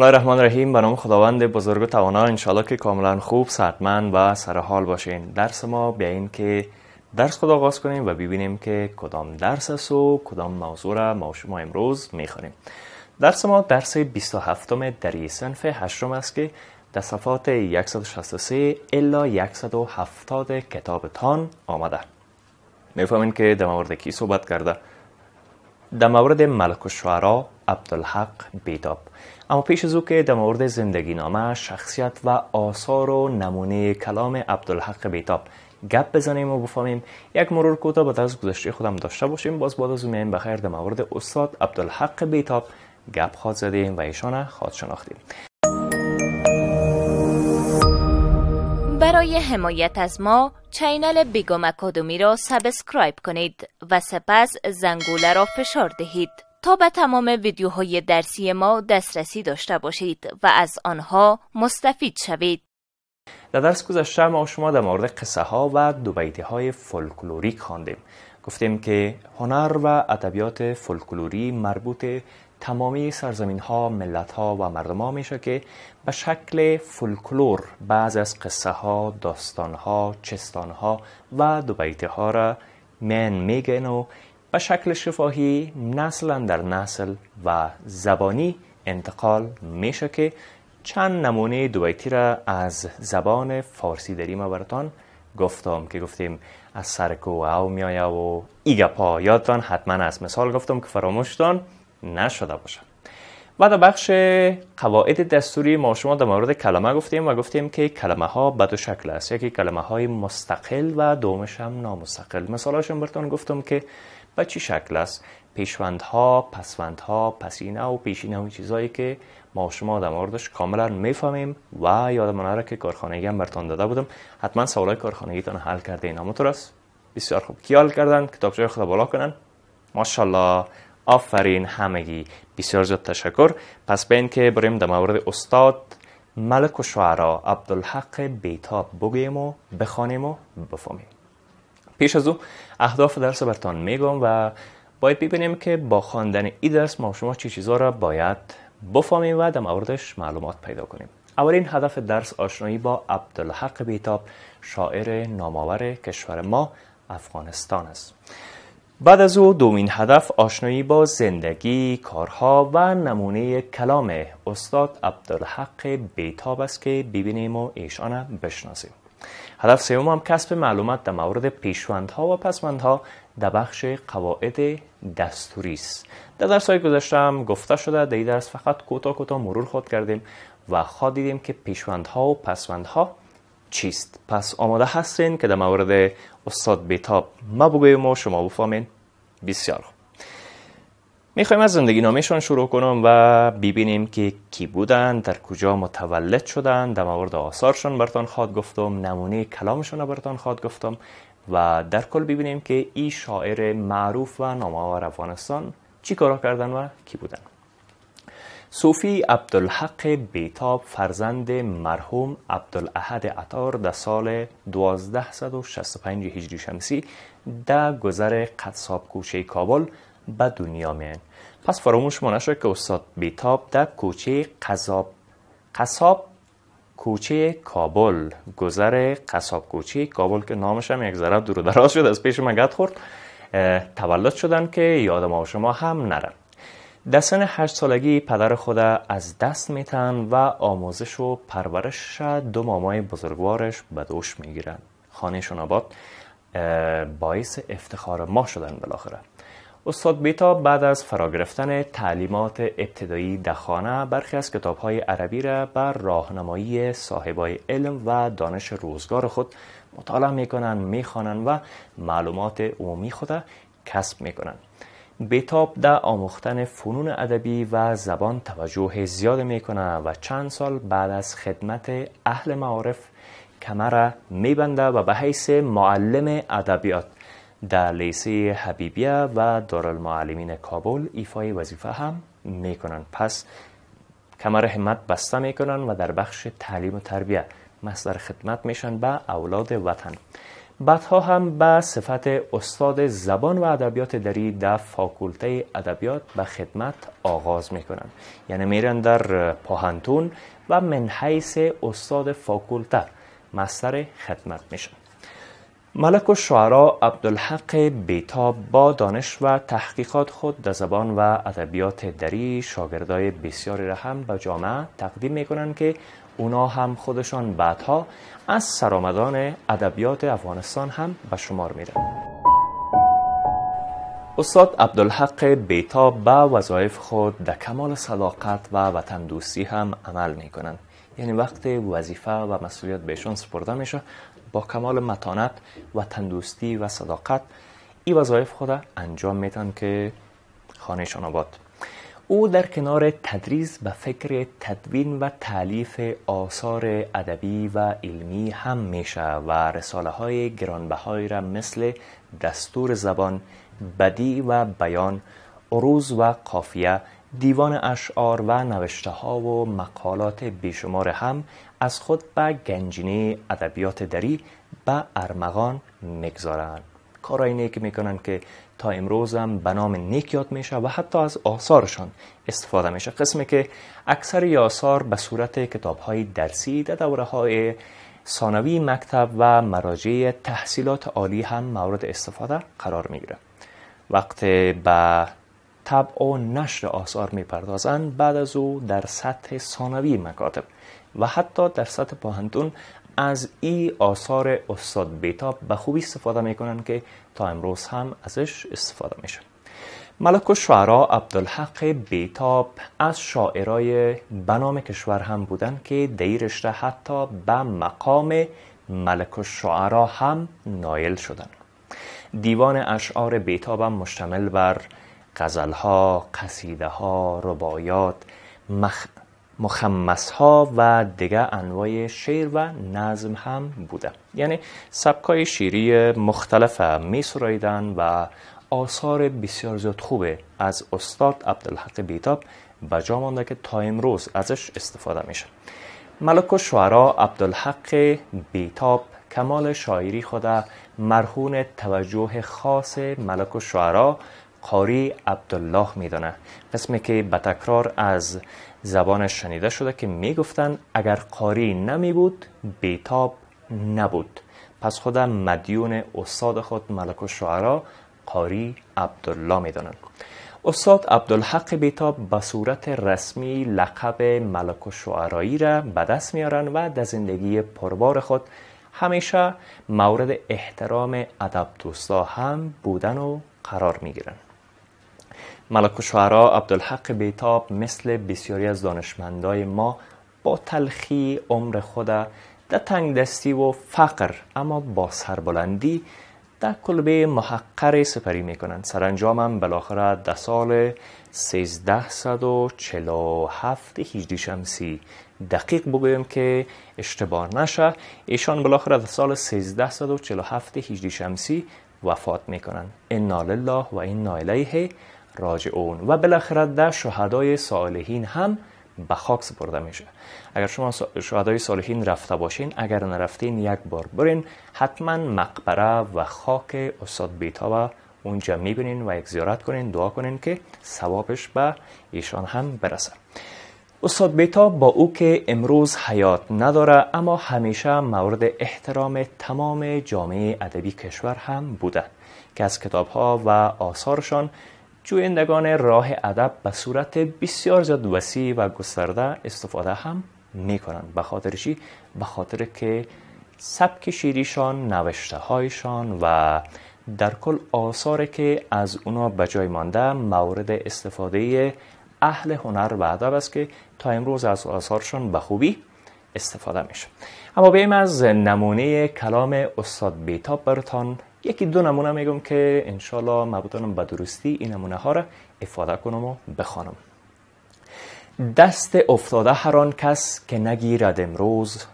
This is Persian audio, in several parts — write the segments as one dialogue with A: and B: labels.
A: الله الرحمن الرحیم. به نام خداوند بزرگ و توانا. انشالله که کاملا خوب، صحتمند و سرحال باشین. درس ما بیاییم که درس خود آغاز کنیم و ببینیم که کدام درس است و کدام موضوع را ما شما امروز میخوانیم. درس ما درس 27 در صنف 8 است که در صفحات 163 الی 170 کتابتان آمده. میفهمین که در مورد کی صحبت کرده؟ در مورد ملک الشعرا عبدالحق بیتاب. اما پیش از او که در مورد زندگی نامه، شخصیت و آثار و نمونه کلام عبدالحق بیتاب گپ بزنیم و بفهمیم، یک مرور کوتاه به درس گذشته خودم داشته باشیم. باز بعد از اون بخیر در مورد استاد عبدالحق بیتاب گپ خواهد زدیم و ایشان خواهد شناختیم.
B: برای حمایت از ما چینل بیگم اکادمی را سابسکرایب کنید و سپس زنگوله را فشار دهید تا به تمام ویدیوهای درسی ما دسترسی داشته باشید و از آنها مستفید شوید.
A: در درس گذشته ما شما در مورد قصه ها و دو بیتی های فولکلوریک خواندیم. گفتیم که هنر و ادبیات فولکلوری مربوط تمامی سرزمین ها، ملت ها و مردم ها میشه که به شکل فولکلور بعض از قصه ها، داستان ها، چستان ها و دو بیتی ها را میگن و به شکل شفاهی نسل در نسل و زبانی انتقال میشه که چند نمونه دو بیتی را از زبان فارسی داریم براتان گفتم که گفتیم از سرکو او میایه و ایگپا یادتان حتما از مثال گفتم که فراموشتان نشده باشه. و در بخش قواعد دستوری ما شما در مورد کلمه گفتیم و گفتیم که کلمه ها به دو شکل است. یکی کلمه های مستقل و دومش هم نامستقل. مثالاشون براتون گفتم که به چی شکل است؟ پیشوندها، پسوندها، پسینه و پیشینه و چیزایی که ما شما در موردش کاملا میفهمیم و یادمونه را که کارخانگی هم براتون داده بودم. حتما سوالای کارخانگیتون حل کردین. همونطور است؟ بسیار خوب. کی حل کردن؟ کتابچه خود بالا کنن. ماشاءالله. آفرین همگی. بسیار زیاد تشکر. پس به این که بریم در مورد استاد ملک الشعرا عبدالحق بیتاب بگوییم و بخوانیم و بفهمیم. پیش از او اهداف درس براتون میگم و باید ببینیم که با خواندن این درس ما شما چه چیزا را باید بفهمیم و در موردش معلومات پیدا کنیم. اولین هدف درس آشنایی با عبدالحق بیتاب، شاعر نامآور کشور ما افغانستان است. بعد از او دومین هدف آشنایی با زندگی، کارها و نمونه کلام استاد عبدالحق بیتاب است که ببینیم و ایشان بشناسیم. هدف سوم هم کسب معلومات در مورد پیشوندها و پسوندها در بخش قواعد دستوری است. در درس‌های گذشته هم گفته شده، در این درس فقط کوتاه مرور خود کردیم و خواه دیدیم که پیشوندها و پسوندها چیست. پس آماده هستین که در مورد استاد بیتاب ما بگویم و شما بفهمین؟ بسیار خوب. میخوایم از زندگی نامشون شروع کنم و ببینیم که کی بودن، در کجا متولد شدن، در مورد آثارشون براتون خواهد گفتم، نمونه کلامشون براتون خواهد گفتم و در کل ببینیم که این شاعر معروف و نامآور افغانستان چی کارا کردن و کی بودن. صوفی عبدالحق بیتاب فرزند مرحوم عبدالاحد عطار در سال 1265 هجری شمسی در گذر قصاب کوچه کابل به دنیا میان. پس فراموش نشه که استاد بیتاب در کوچه قصاب کوچه کابل، گذر قصاب کوچه کابل که نامش هم یک ذره دور و دراز شد، از پیش من گد خورد، تولد شدن که یاد ما و شما هم نره. در سن 8 سالگی پدر خود از دست میتن و آموزش و پرورش دو مامای بزرگوارش به دوش میگیرن. خانهشون آباد باعث افتخار ما شدن بالاخره. استاد بیتاب بعد از فرا گرفتن تعلیمات ابتدایی در خانه برخی از کتاب‌های عربی را بر راهنمایی صاحبای علم و دانش روزگار خود مطالعه میکنن، میخوانن و معلومات عمومی خود کسب میکنن. بیتاب در آموختن فنون ادبی و زبان توجه زیاد میکنه و چند سال بعد از خدمت اهل معارف کمر میبنده و به حیث معلم ادبیات در لیسه حبیبیه و دارالمعلمین کابل ایفای وظیفه هم میکنن. پس کمر همت بسته میکنن و در بخش تعلیم و تربیه مصدر خدمت میشن به اولاد وطن. بعدها هم به صفت استاد زبان و ادبیات دری در فاکولته ادبیات به خدمت آغاز میکنن. یعنی میرن در پاهنتون و من حیث استاد فاکولته مستر خدمت میشن. ملک الشعرا عبدالحق بیتاب با دانش و تحقیقات خود در زبان و ادبیات دری شاگردای بسیاری را هم به جامعه تقدیم میکنن که اونا هم خودشان بعدها از سرآمدان ادبیات افغانستان هم به شمار میرن. استاد عبدالحق بیتاب با وظایف خود در کمال صداقت و وطن دوستی هم عمل میکنن. یعنی وقت وظیفه و مسئولیت بهشون سپرده میشه، با کمال متانت و تندوستی و صداقت این وظایف خود انجام میدن که خانهشان آباد. او در کنار تدریس به فکر تدوین و تالیف آثار ادبی و علمی هم میشه و رساله های گرانبهایی را مثل دستور زبان، بدیع و بیان، عروض و قافیه، دیوان اشعار و نوشته ها و مقالات بیشمار هم از خود به گنجینه ادبیات دری به ارمغان میگذارند. کارهای نیک میکنن که تا امروز هم به نام نیک یاد میشه و حتی از آثارشان استفاده میشه. قسمی که اکثر آثار به صورت کتابهای درسی در دوره‌های ثانوی مکتب و مراجع تحصیلات عالی هم مورد استفاده قرار میگیره. وقتی به طبع و نشر آثار میپردازند، بعد از او در سطح ثانوی مکاتب و حتی در سطح پاهنتون از این آثار استاد بیتاب به خوبی استفاده میکنن که تا امروز هم ازش استفاده میشه. ملک الشعرا عبدالحق بیتاب از شاعرای بنام کشور هم بودن که در رشته حتی به مقام ملک الشعرا هم نایل شدن. دیوان اشعار بیتاب هم مشتمل بر غزلها، قصیده‌ها، رباعیات، مخمس‌ها و دیگر انواع شعر و نظم هم بوده. یعنی سبکای شعری مختلف می سراییدن و آثار بسیار زیاد خوبه از استاد عبدالحق بیتاب به جا مانده که تا امروز ازش استفاده میشه. ملک الشعرا عبدالحق بیتاب کمال شاعری خود مرهون توجه خاص ملک الشعرا قاری عبدالله میدانه. قسمی که به تکرار از زبانش شنیده شده که میگفتن اگر قاری نمی بود بیتاب نبود. پس خود مدیون استاد خود ملک الشعرا قاری عبدالله میدانند. استاد عبدالحق بیتاب به صورت رسمی لقب ملک الشعرایی را به دست میارن و در زندگی پربار خود همیشه مورد احترام ادب دوستا هم بودن و قرار میگیرن. ملک الشعرا عبدالحق بیتاب مثل بسیاری از دانشمندای ما با تلخی عمر خود در تنگ دستی و فقر اما با سربلندی در کلبه محقر سپری میکنند. سرانجام هم بالاخره در سال 1347 هجری شمسی دقیق بگویم که اشتباه نشه، ایشان بالاخره در سال 1347 هجری شمسی وفات میکنند. انا لله و انا الیه راجعون. و بالاخره در شهدای صالحین هم به خاک سپرده میشه. اگر شما شهدای صالحین رفته باشین، اگر نرفتین یک بار برین، حتما مقبره و خاک استاد بیتاب اونجا میبینین و یک زیارت کنین، دعا کنین که ثوابش به ایشان هم برسه. استاد بیتاب با او که امروز حیات نداره اما همیشه مورد احترام تمام جامعه ادبی کشور هم بوده که از کتابها و آثارشان جویندگان راه ادب به صورت بسیار زیاد وسیع و گسترده استفاده هم میکنند. به خاطر چی؟ به خاطر که سبک شیریشان، نوشته هایشان و در کل آثاری که از اونا به جای مانده مورد استفاده اهل هنر و ادب است که تا امروز از آثارشان به خوبی استفاده میشه. اما بیایم از نمونه کلام استاد بیتاب براتان یکی دو نمونه میگم که انشالله مبتونم به درستی این نمونه ها را افاده کنم و بخوانم. دست افتاده هر آن کس که نگیرد امروز،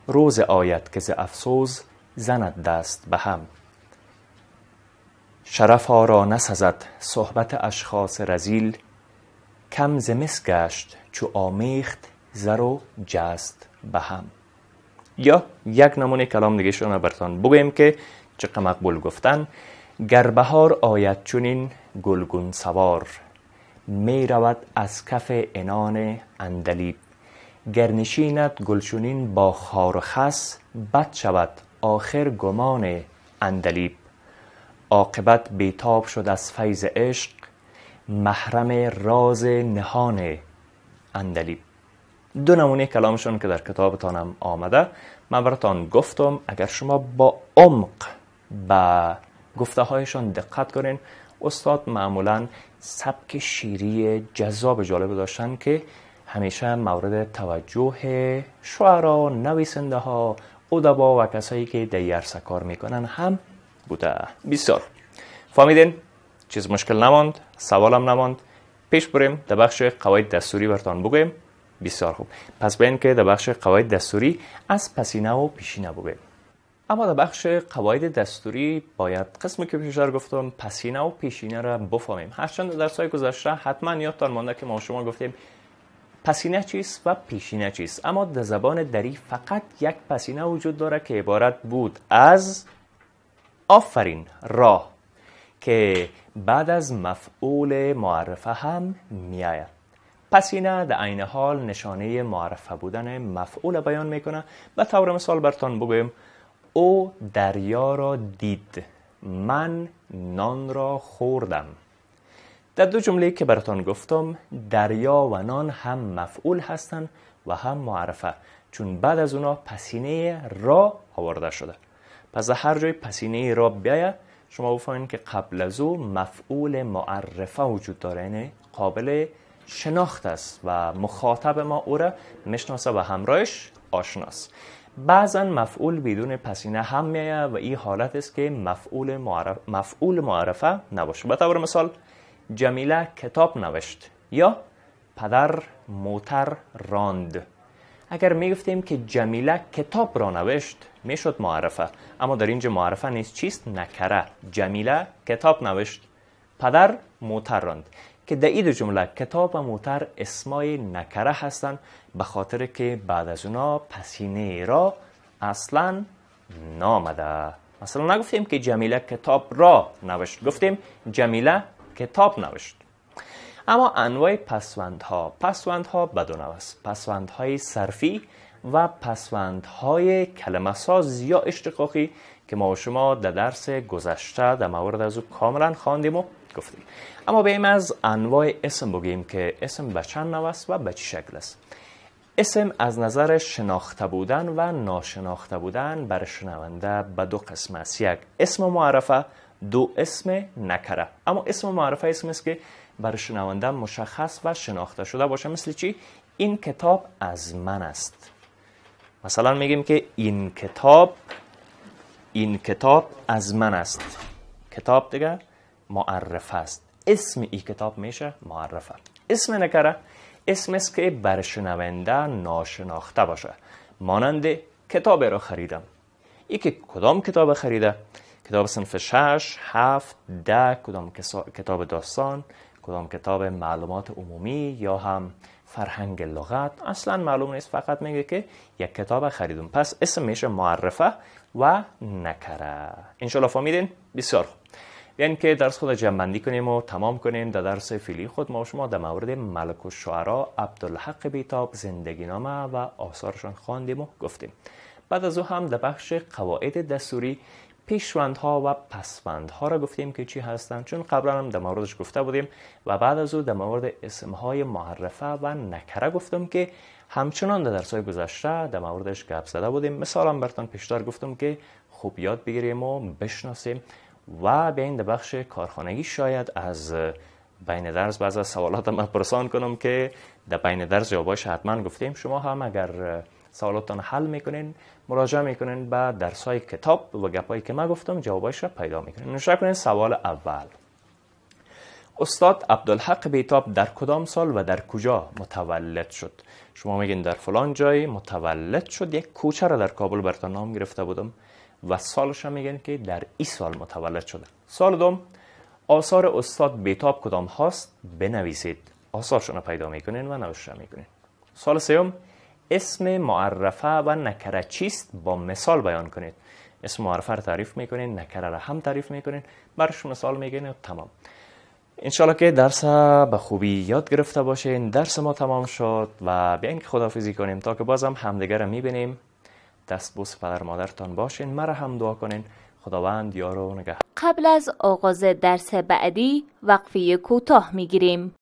A: روز آید که ز افسوس زند دست به هم. شرف ها را نسزد صحبت اشخاص رذیل، کم ز مس گشت چو آمیخت زر و جست به هم. یا یک نمونه کلام دیگه شون براتون بگویم که چقدر مقبول گفتن. گر بهار آید چنین گلگون سوار، می رود از کف عنان عندلیب. گر نشیند گلچنین با خار و خس، بد شود آخر گمان عندلیب. عاقبت بیتاب شد از فیض عشق، محرم راز نهان عندلیب. دو نمونه کلامشون که در کتابتانم آمده من براتان گفتم. اگر شما با عمق به گفته هایشان دقت کنین، استاد معمولا سبک شیری جذاب جالب داشتن که همیشه مورد توجه شعرا، نویسنده ها، ادبا و کسایی که در عرصه کار میکنن هم بوده. بسیار فهمیدین؟ چیز مشکل نماند، سوالم نماند. پیش بریم در بخش قواعد دستوری براتون بگویم. بسیار خوب. پس ببین که در بخش قواعد دستوری از پسینه و پیشینه بگویم. اما در بخش قواعد دستوری باید قسمی که پیشتر گفتم پسینه و پیشینه را بفهمیم. هرچند در درس‌های گذشته حتما یادتان مانده که ما شما گفتیم پسینه چیست و پیشینه چیست. اما در زبان دری فقط یک پسینه وجود داره که عبارت بود از آفرین، راه، که بعد از مفعول معرفه هم میآید. پسینه در عین حال نشانه معرفه بودن مفعول بیان میکنه. به طور مثال براتون بگویم او دریا را دید، من نان را خوردم. در دو جمله که براتون گفتم دریا و نان هم مفعول هستند و هم معرفه، چون بعد از اونا پسینه را آورده شده. پس در هر جای پسینه را بیاید شما بفهمید که قبل از او مفعول معرفه وجود داره، یعنی قابل شناخت است و مخاطب ما او را میشناسه و همراهش آشناست. بعضا مفعول بدون پسینه هم میآید و این حالت است که مفعول معرفه نباشه. به طور مثال جمیله کتاب نوشت یا پدر موتر راند. اگر میگفتیم که جمیله کتاب را نوشت میشد معرفه، اما در اینجا معرفه نیست. چیست؟ نکره. جمیله کتاب نوشت، پدر موتر راند، که در این دو جمله کتاب و موتر اسمای نکره هستند به خاطر که بعد از اونا پسینه را اصلا نامده. مثلا نگفتیم که جمیله کتاب را نوشت، گفتیم جمیله کتاب نوشت. اما انواع پسوندها به دو نوع است: پسوندهای صرفی و پسوندهای کلمه ساز یا اشتقاقی که ما و شما در درس گذشته در مورد از او کاملا خواندیم و گفتیم. اما بیایم از انواع اسم بگیم که اسم به چند نوع است و به چه شکل است. اسم از نظر شناخته بودن و ناشناخته بودن بر شنونده به دو قسم است: یک اسم معرفه، دو اسم نکره. اما اسم معرفه اسم است که بر شنونده مشخص و شناخته شده باشه. مثل چی؟ این کتاب از من است. مثلا میگیم که این کتاب از من است. کتاب دیگه معرفه است. اسم این کتاب میشه معرفه. اسم نکره اسم است که بر شنونده ناشناخته باشه. مانند کتاب را خریدم. ای که کدام کتاب خریده؟ کتاب صنف 6، 7، 10، کدام کتاب داستان، کدام کتاب معلومات عمومی یا هم فرهنگ لغت، اصلا معلوم نیست، فقط میگه که یک کتاب خریدم. پس اسم میشه معرفه و نکره. انشالله فهمیدین؟ بسیار خوب. بیاین که درس خود جمع‌بندی کنیم و تمام کنیم. در درس فعلی خود ما و شما در مورد ملک الشعرا عبدالحق بیتاب زندگی نامه و آثارشان خواندیم و گفتیم. بعد از او هم در بخش قواعد دستوری پیشوندها و پسوندها را گفتیم که چی هستند، چون قبلا هم در موردش گفته بودیم. و بعد از او در مورد اسمهای معرفه و نکره گفتم که همچنان در درس‌های گذشته در موردش گپ زده بودیم. مثلا براتون پیشتر گفتم که خوب یاد بگیریم و بشناسیم. و بیاین در بخش کارخانگی شاید از بین درس بعض از سوالات ما پرسان کنم که در بین درس جواباش حتما گفتیم. شما هم اگر سوالاتتان حل میکنین، مراجعه میکنین به درس‌های کتاب و گپایی که من گفتم، جواباش را پیدا میکنین. نشون کنین. سوال اول: استاد عبدالحق بیتاب در کدام سال و در کجا متولد شد؟ شما میگین در فلان جای متولد شد. یک کوچه را در کابل براتون نام گرفته بودم و سالش هم میگن که در این سال متولد شده. سال دوم: آثار استاد بیتاب کدام هاست؟ بنویسید. آثارشون رو پیدا میکنین و نوشته میکنین. سال سوم: اسم معرفه و نکره چیست با مثال بیان کنید. اسم معرفه رو تعریف میکنین، نکره رو هم تعریف میکنین، برش مثال میگین و تمام. انشالله که درس به خوبی یاد گرفته باشین. درس ما تمام شد و بیاین که خداحافظی کنیم تا که بازم همدیگه رو میبینیم. دستبوس پدر مادرتان باشین، مرا هم دعا کنین. خداوند یار و نگهدار.
B: قبل از آغاز درس بعدی وقفه کوتاه میگیریم.